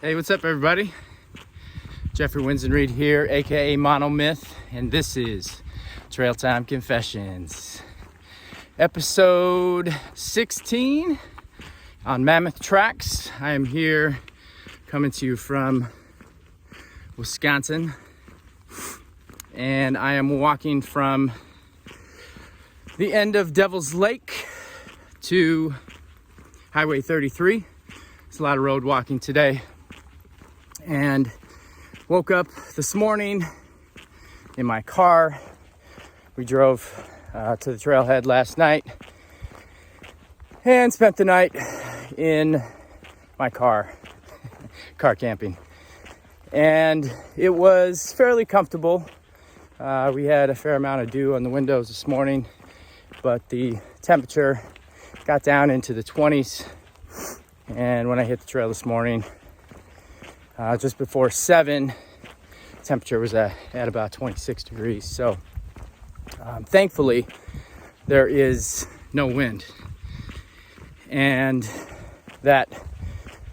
Hey, what's up everybody? Jeffrey Winzenried here, aka Monomyth, and this is Trailtime Confessions. Episode 16 on Mammoth tracks. I am here coming to you from Wisconsin, and I am walking from the end of Devil's Lake to Highway 33. It's a lot of road walking today. And woke up this morning in my car. We drove to the trailhead last night and spent the night in my car camping. And it was fairly comfortable. We had a fair amount of dew on the windows this morning, but the temperature got down into the 20s. And when I hit the trail this morning, just before 7, temperature was at about 26 degrees. So thankfully there is no wind, and that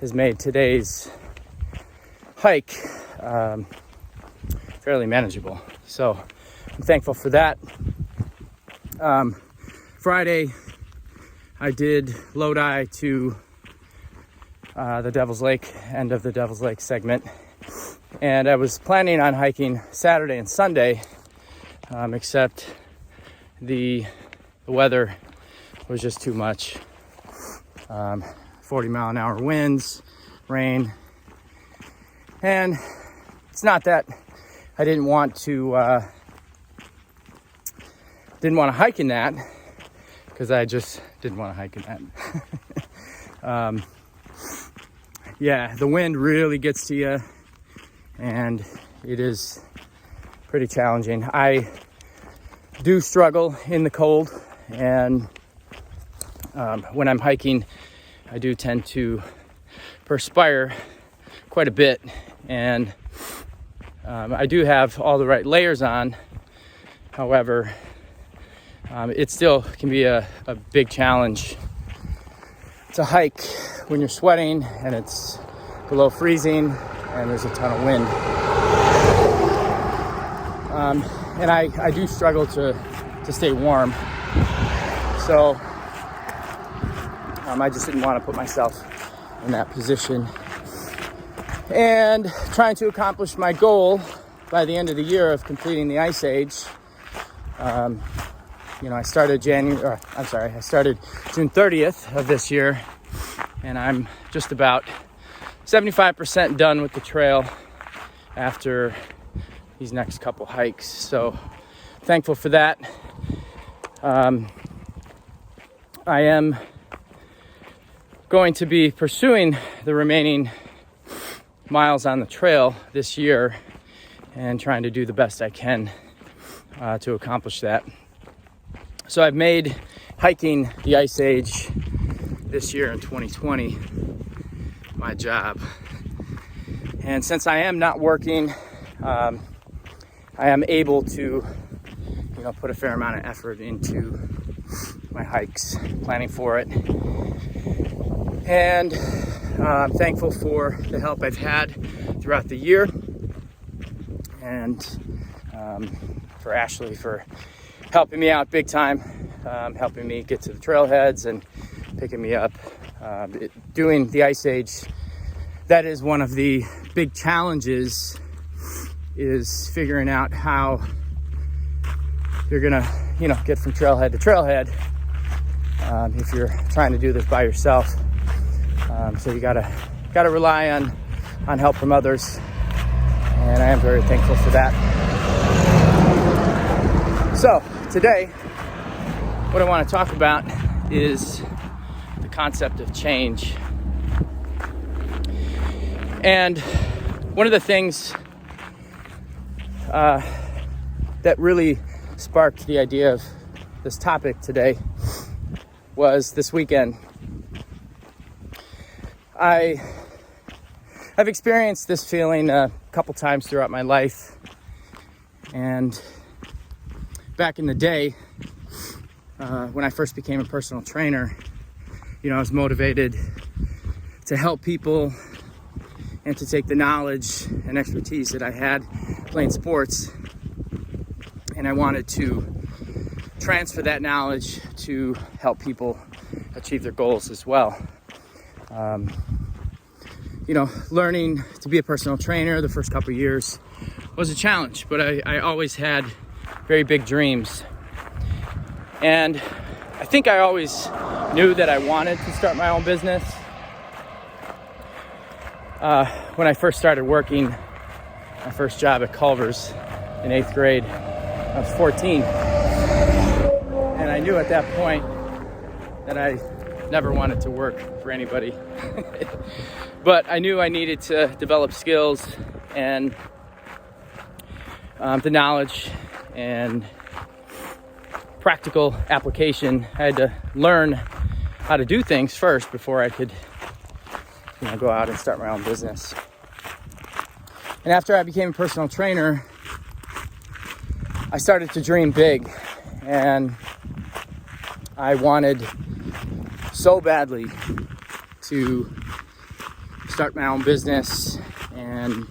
has made today's hike fairly manageable. So I'm thankful for that. Friday I did Lodi to the Devil's Lake, end of the Devil's Lake segment, and I was planning on hiking Saturday and Sunday, except the weather was just too much. 40-mile-an-hour winds, rain, and it's not that I didn't want to hike in that, because I just didn't want to hike in that. Yeah, the wind really gets to you, and it is pretty challenging. I do struggle in the cold, and when I'm hiking, I do tend to perspire quite a bit, and I do have all the right layers on. However, it still can be a big challenge to hike when you're sweating and it's below freezing and there's a ton of wind. And I do struggle to stay warm. So I just didn't want to put myself in that position. And trying to accomplish my goal by the end of the year of completing the Ice Age. I started June 30th of this year, and I'm just about 75% done with the trail after these next couple hikes. So thankful for that. I am going to be pursuing the remaining miles on the trail this year and trying to do the best I can to accomplish that. So I've made hiking the Ice Age this year in 2020 my job. And since I am not working, I am able to, put a fair amount of effort into my hikes, planning for it. And I'm thankful for the help I've had throughout the year, and for Ashley for helping me out big time, helping me get to the trailheads and picking me up. Doing the Ice Age, that is one of the big challenges, is figuring out how you're gonna, get from trailhead to trailhead if you're trying to do this by yourself. So you gotta rely on help from others, and I am very thankful for that. So today, what I want to talk about is the concept of change. And one of the things that really sparked the idea of this topic today was this weekend. I've experienced this feeling a couple times throughout my life, and back in the day, when I first became a personal trainer, I was motivated to help people and to take the knowledge and expertise that I had playing sports, and I wanted to transfer that knowledge to help people achieve their goals as well. Learning to be a personal trainer the first couple of years was a challenge, but I always had very big dreams. And I think I always knew that I wanted to start my own business. When I first started working, my first job at Culver's in 8th grade, I was 14. And I knew at that point that I never wanted to work for anybody. But I knew I needed to develop skills and the knowledge and practical application. I had to learn how to do things first before I could go out and start my own business. And after I became a personal trainer, I started to dream big, and I wanted so badly to start my own business and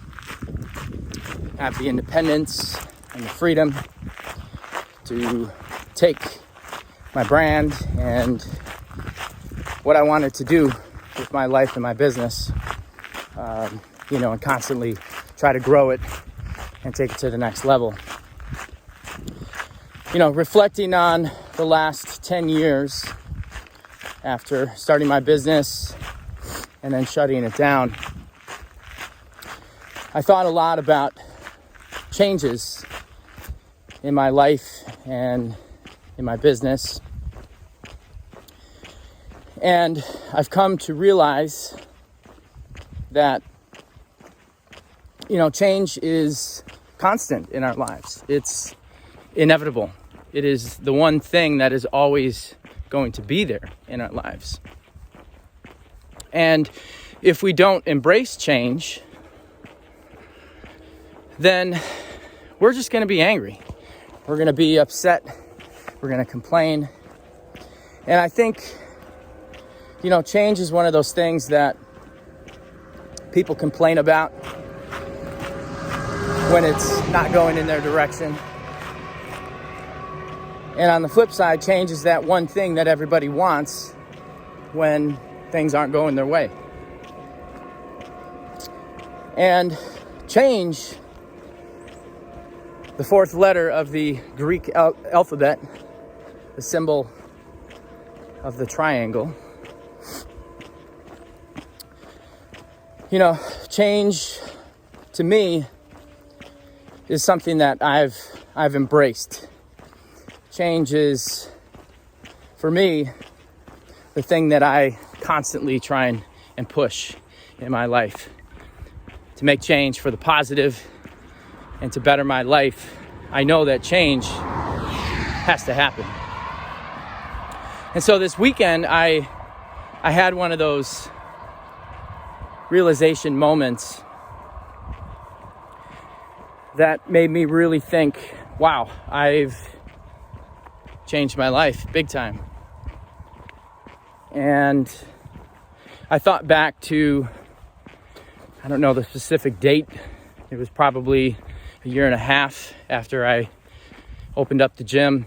have the independence and the freedom to take my brand and what I wanted to do with my life and my business, and constantly try to grow it and take it to the next level. Reflecting on the last 10 years after starting my business and then shutting it down, I thought a lot about changes in my life and in my business. And I've come to realize that, change is constant in our lives. It's inevitable. It is the one thing that is always going to be there in our lives. And if we don't embrace change, then we're just going to be angry. We're going to be upset. We're going to complain. And I think, change is one of those things that people complain about when it's not going in their direction. And on the flip side, change is that one thing that everybody wants when things aren't going their way. And change, the fourth letter of the Greek alphabet, the symbol of the triangle, change to me is something that I've embraced. Change is, for me, the thing that I constantly try and push in my life. To make change for the positive and to better my life, I know that change has to happen. And so this weekend, I had one of those realization moments that made me really think, wow, I've changed my life big time. And I thought back to, I don't know the specific date. It was probably a year and a half after I opened up the gym.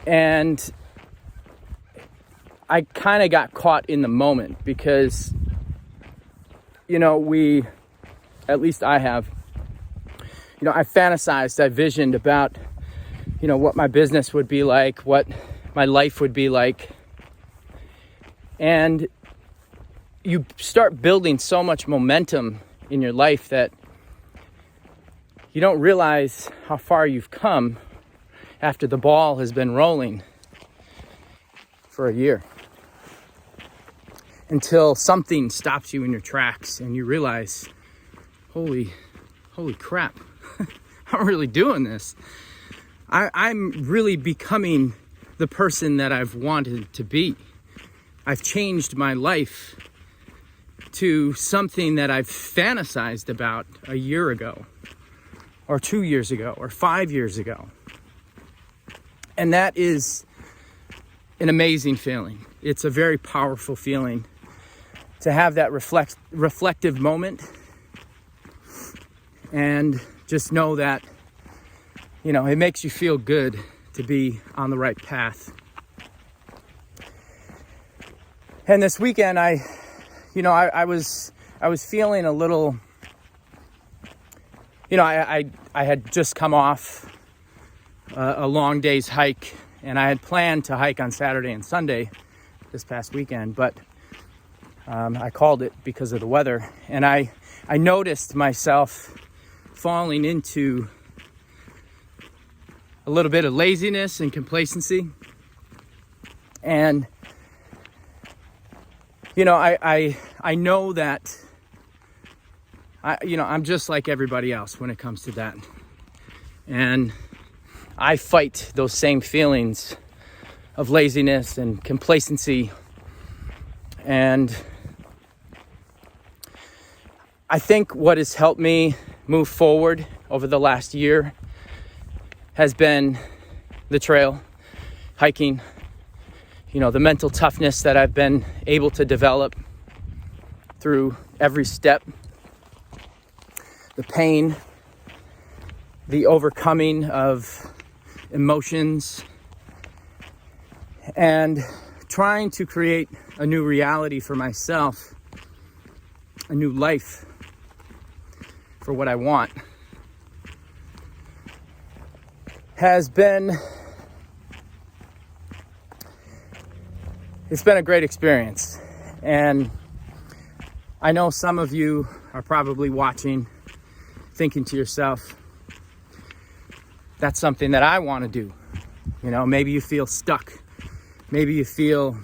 And I kind of got caught in the moment because, at least I have, I fantasized, I visioned about, what my business would be like, what my life would be like. And you start building so much momentum in your life that you don't realize how far you've come after the ball has been rolling for a year. Until something stops you in your tracks and you realize, holy crap, I'm really doing this. I'm really becoming the person that I've wanted to be. I've changed my life to something that I've fantasized about a year ago, or 2 years ago, or 5 years ago. And that is an amazing feeling. It's a very powerful feeling to have that reflective moment and just know that, you know, it makes you feel good to be on the right path. And this weekend, I was feeling a little, you know, I had just come off a long day's hike, and I had planned to hike on Saturday and Sunday this past weekend, but I called it because of the weather. And I noticed myself falling into a little bit of laziness and complacency. And, you know, I know that, I'm just like everybody else when it comes to that. And I fight those same feelings of laziness and complacency. And I think what has helped me move forward over the last year has been the trail, hiking, you know, the mental toughness that I've been able to develop through every step, the pain, the overcoming of emotions, and trying to create a new reality for myself, a new life for what I want, it's been a great experience. And I know some of you are probably watching, thinking to yourself, that's something that I want to do. You know, maybe you feel stuck. Maybe you feel,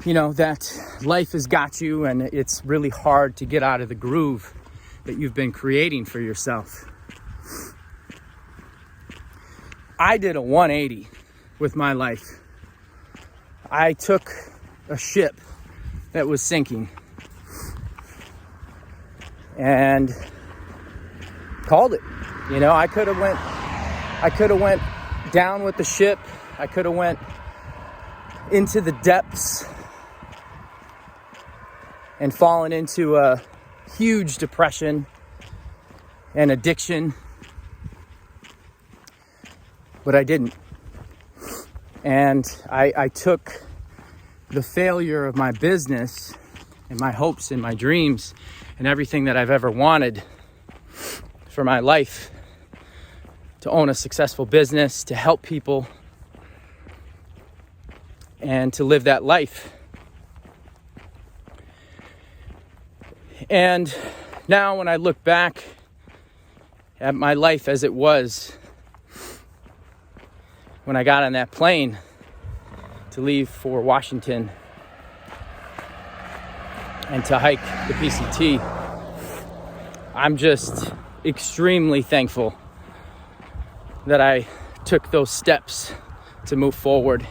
you know, that life has got you and it's really hard to get out of the groove that you've been creating for yourself. I did a 180 with my life. I took a ship that was sinking and called it. You know, I could have went down with the ship. I could have went into the depths and fallen into a huge depression and addiction, but I didn't. And I took the failure of my business and my hopes and my dreams and everything that I've ever wanted for my life, to own a successful business, to help people, and to live that life. And now when I look back at my life as it was when I got on that plane to leave for Washington and to hike the PCT, I'm just extremely thankful that I took those steps to move forward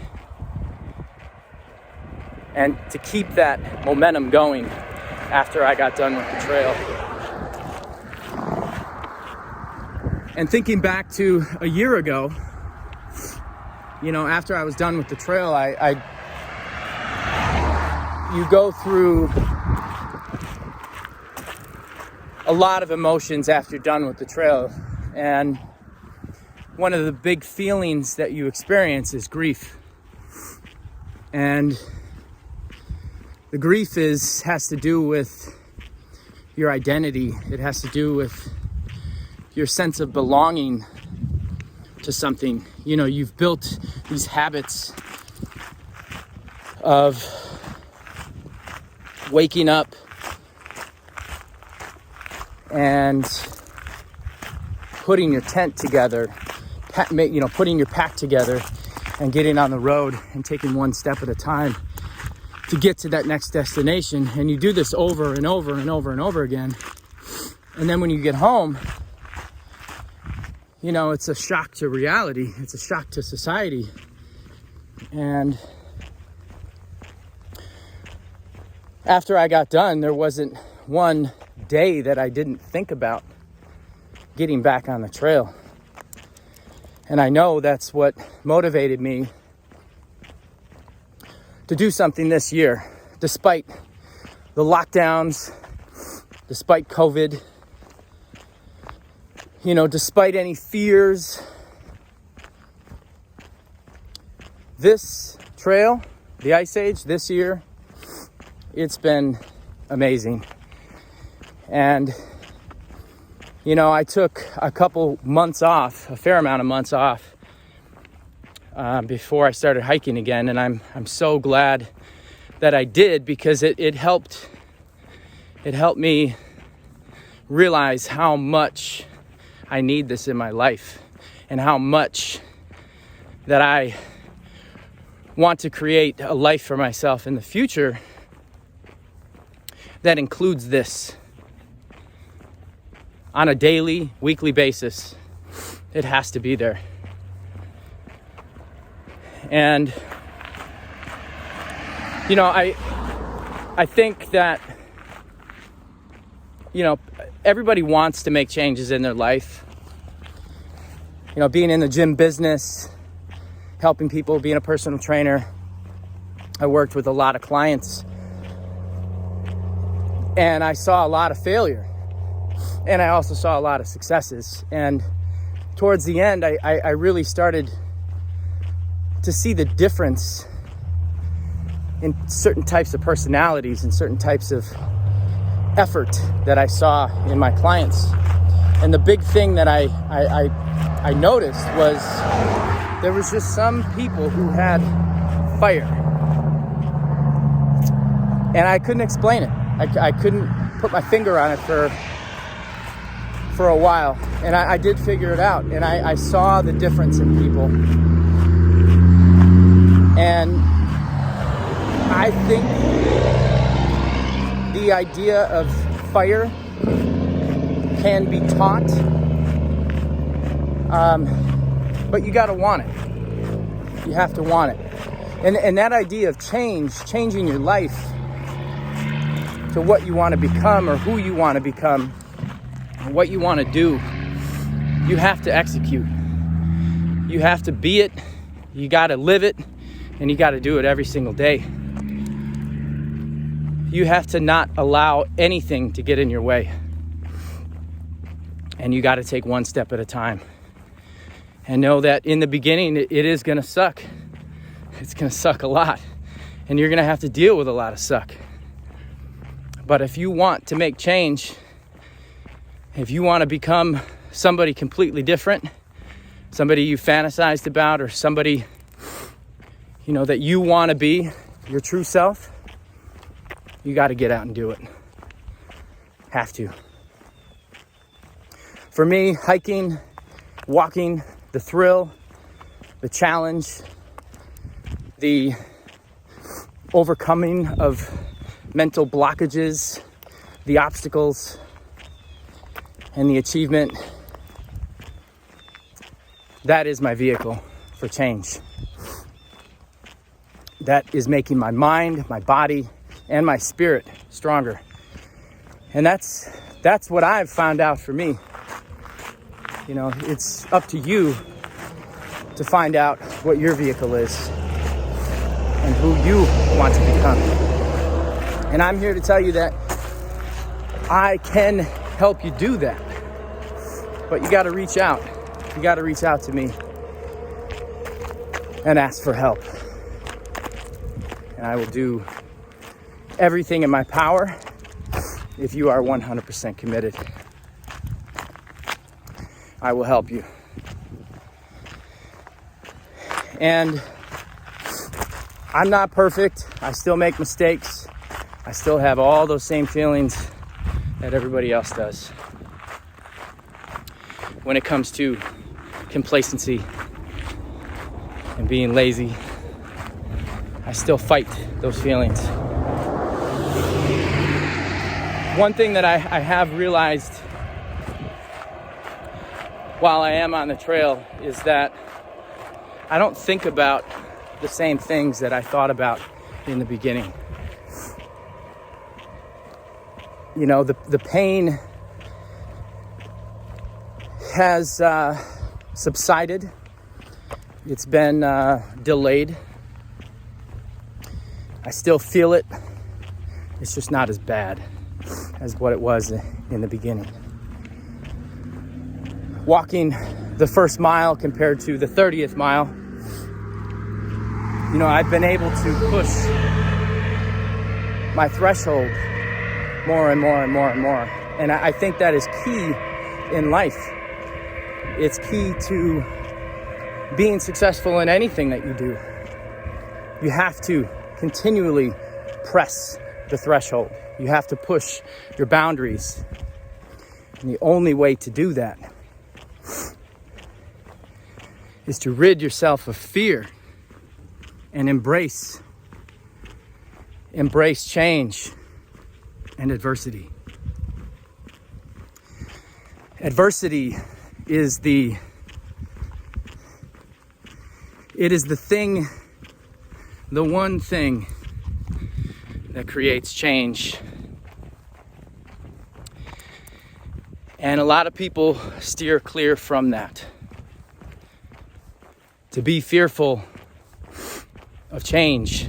and to keep that momentum going after I got done with the trail. And thinking back to a year ago, you know, after I was done with the trail, you go through a lot of emotions after you're done with the trail. And one of the big feelings that you experience is grief. And the grief has to do with your identity. It has to do with your sense of belonging to something. You know, you've built these habits of waking up and putting your tent together, putting your pack together and getting on the road and taking one step at a time to get to that next destination. And you do this over and over and over and over again. And then when you get home, you know, it's a shock to reality. It's a shock to society. And after I got done, there wasn't one day that I didn't think about getting back on the trail. And I know that's what motivated me to do something this year. despite the lockdowns, despite COVID, despite any fears, this trail, the Ice Age this year, it's been amazing. And, I took a fair amount of months off before I started hiking again. And I'm so glad that I did, because it helped me realize how much I need this in my life, and how much that I want to create a life for myself in the future that includes this on a daily, weekly basis. It has to be there. And I think that everybody wants to make changes in their life. Being in the gym business, helping people, being a personal trainer, I worked with a lot of clients, and I saw a lot of failure, and I also saw a lot of successes. And towards the end, I really started to see the difference in certain types of personalities and certain types of effort that I saw in my clients. And the big thing that I noticed was there was just some people who had fire, and I couldn't explain it. I couldn't put my finger on it for a while, and I did figure it out, and I saw the difference in people. And I think the idea of fire can be taught, but you got to want it. You have to want it. And that idea of changing your life to what you want to become, or who you want to become, or what you want to do, you have to execute. You have to be it. You got to live it, and you got to do it every single day. You have to not allow anything to get in your way. And you got to take one step at a time. And know that in the beginning, it is going to suck. It's going to suck a lot. And you're going to have to deal with a lot of suck. But if you want to make change, if you want to become somebody completely different, somebody you fantasized about, or somebody, that you want to be, your true self, you got to get out and do it. Have to. For me, hiking, walking, the thrill, the challenge, the overcoming of mental blockages, the obstacles, and the achievement, that is my vehicle for change. That is making my mind, my body, and my spirit stronger. And that's what I've found out for me. It's up to you to find out what your vehicle is and who you want to become. And I'm here to tell you that I can help you do that. But you got to reach out. You got to reach out to me and ask for help. And I will do everything in my power if you are 100% committed. I will help you. And I'm not perfect. I still make mistakes. I still have all those same feelings that everybody else does. When it comes to complacency and being lazy, I still fight those feelings. One thing that I have realized while I am on the trail is that I don't think about the same things that I thought about in the beginning. The pain has subsided. It's been delayed. I still feel it It's just not as bad as what it was in the beginning. Walking the first mile compared to the 30th mile, you know, I've been able to push my threshold more and more and more and more. And I think that is key in life. It's key to being successful in anything that you do. You have to continually press the threshold. You have to push your boundaries. And the only way to do that is to rid yourself of fear and embrace change and adversity. Adversity is the thing, the one thing that creates change. And a lot of people steer clear from that. To be fearful of change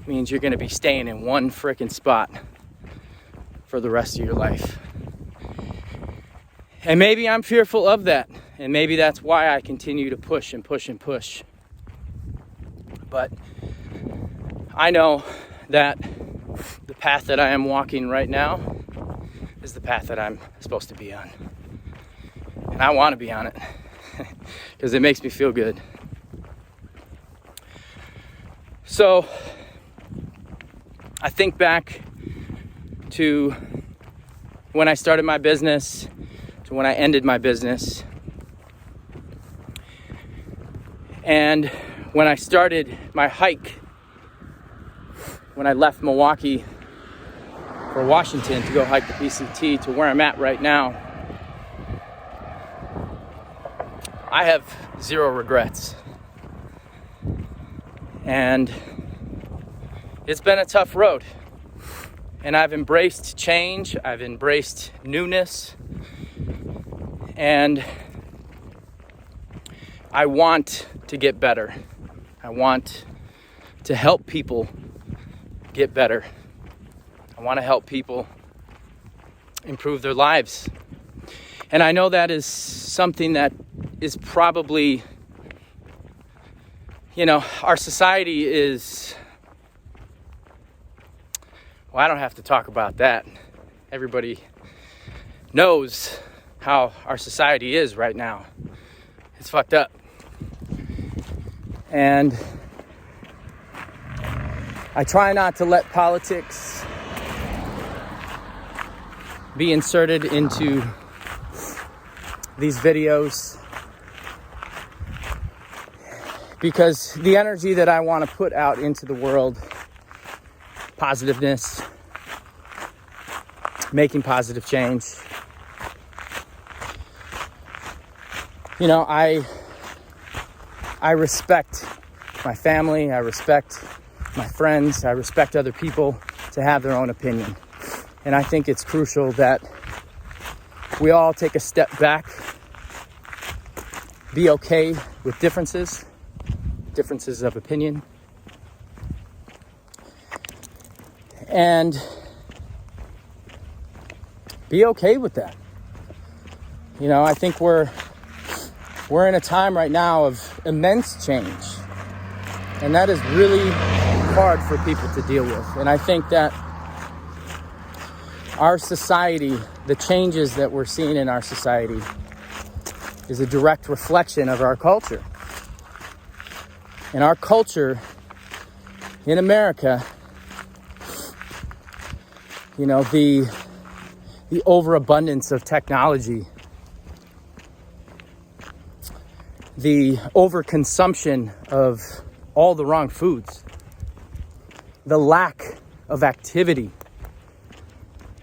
means you're going to be staying in one frickin' spot for the rest of your life. And maybe I'm fearful of that. And maybe that's why I continue to push and push and push. But I know that the path that I am walking right now is the path that I'm supposed to be on. And I want to be on it because it makes me feel good. So I think back to when I started my business to when I ended my business. And when I started my hike, when I left Milwaukee for Washington to go hike the PCT to where I'm at right now, I have zero regrets. And it's been a tough road. And I've embraced change, I've embraced newness, and I want to get better. I want to help people get better. I want to help people improve their lives. And I know that is something that is probably, you know, our society is, well, I don't have to talk about that. Everybody knows how our society is right now. It's fucked up. And I try not to let politics be inserted into these videos, because the energy that I want to put out into the world, positiveness, making positive change, you know, I respect my family, I respect my friends, I respect other people to have their own opinion. And I think it's crucial that we all take a step back, be okay with differences of opinion, and be okay with that. You know, I think we're in a time right now of immense change, and that is really hard for people to deal with. And I think that our society, the changes that we're seeing in our society, is a direct reflection of our culture. And our culture in America, you know, the overabundance of technology, the overconsumption of all the wrong foods, the lack of activity,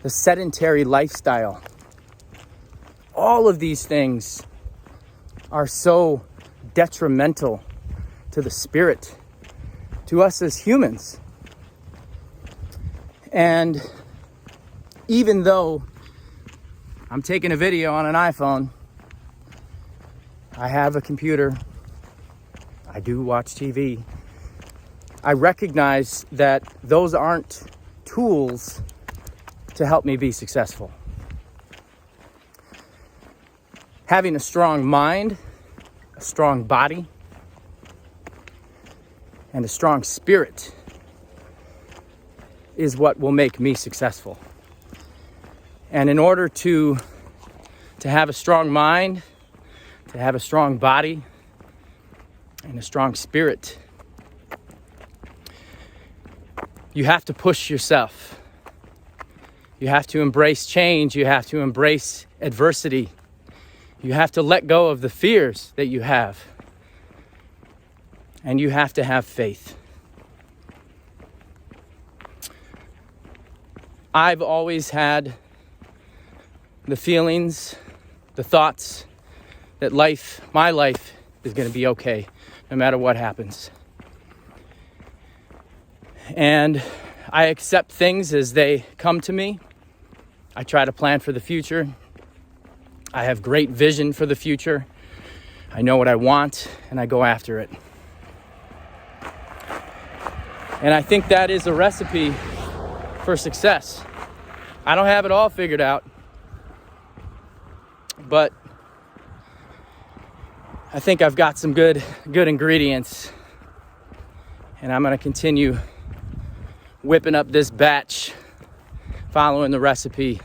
the sedentary lifestyle, all of these things are so detrimental to the spirit, to us as humans. And even though I'm taking a video on an iPhone, I have a computer, I do watch TV, I recognize that those aren't tools to help me be successful. Having a strong mind, a strong body, and a strong spirit is what will make me successful. And in order to have a strong mind, to have a strong body, and a strong spirit, you have to push yourself. You have to embrace change. You have to embrace adversity. You have to let go of the fears that you have. And you have to have faith. I've always had the feelings, the thoughts that my life is going to be okay no matter what happens. And I accept things as they come to me. I try to plan for the future. I have great vision for the future. I know what I want and I go after it. And I think that is a recipe for success. I don't have it all figured out, but I think I've got some good ingredients, and I'm going to continue whipping up this batch, following the recipe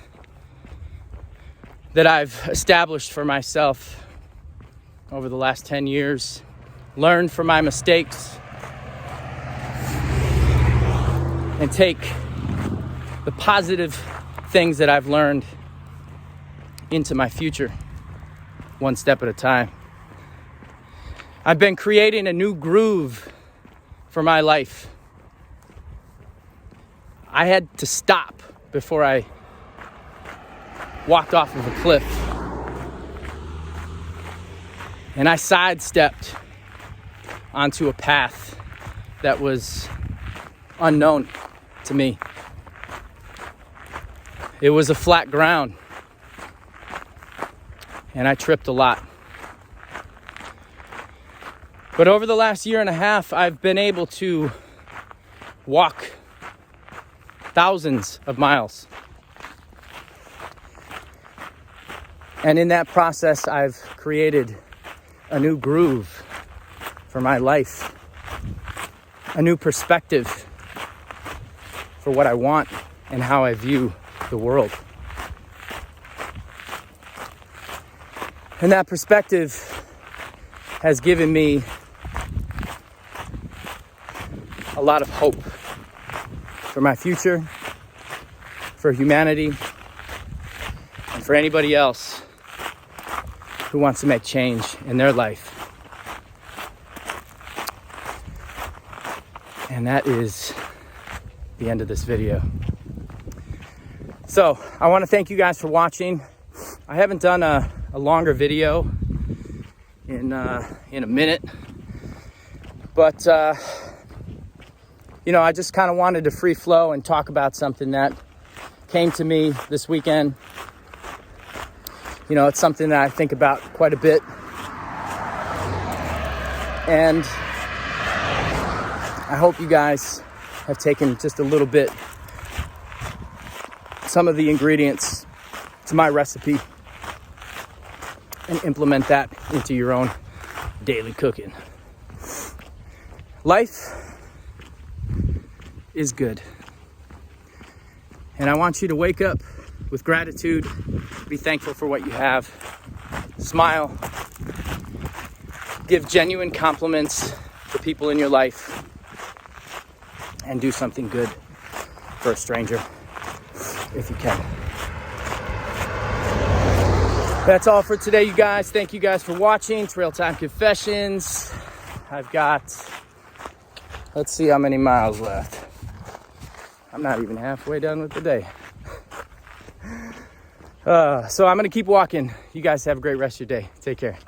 that I've established for myself over the last 10 years, learned from my mistakes, and take the positive things that I've learned into my future, one step at a time. I've been creating a new groove for my life. I had to stop before I walked off of a cliff. And I sidestepped onto a path that was unknown to me. It was a flat ground, and I tripped a lot. But over the last year and a half, I've been able to walk thousands of miles. And in that process, I've created a new groove for my life, a new perspective for what I want and how I view the world. And that perspective has given me a lot of hope for my future, for humanity, and for anybody else who wants to make change in their life. And that is the end of this video. So I want to thank you guys for watching. I haven't done a longer video in a minute, but I just kind of wanted to free flow and talk about something that came to me this weekend. It's something that I think about quite a bit, and I hope you guys have taken just a little bit, some of the ingredients to my recipe, and implement that into your own daily cooking. Life is good, and I want you to wake up with gratitude, be thankful for what you have, smile, give genuine compliments to people in your life, and do something good for a stranger if you can. That's all for today, you guys. Thank you guys for watching Trailtime Confessions. I've got, let's see how many miles left. I'm not even halfway done with the day. So I'm going to keep walking. You guys have a great rest of your day. Take care.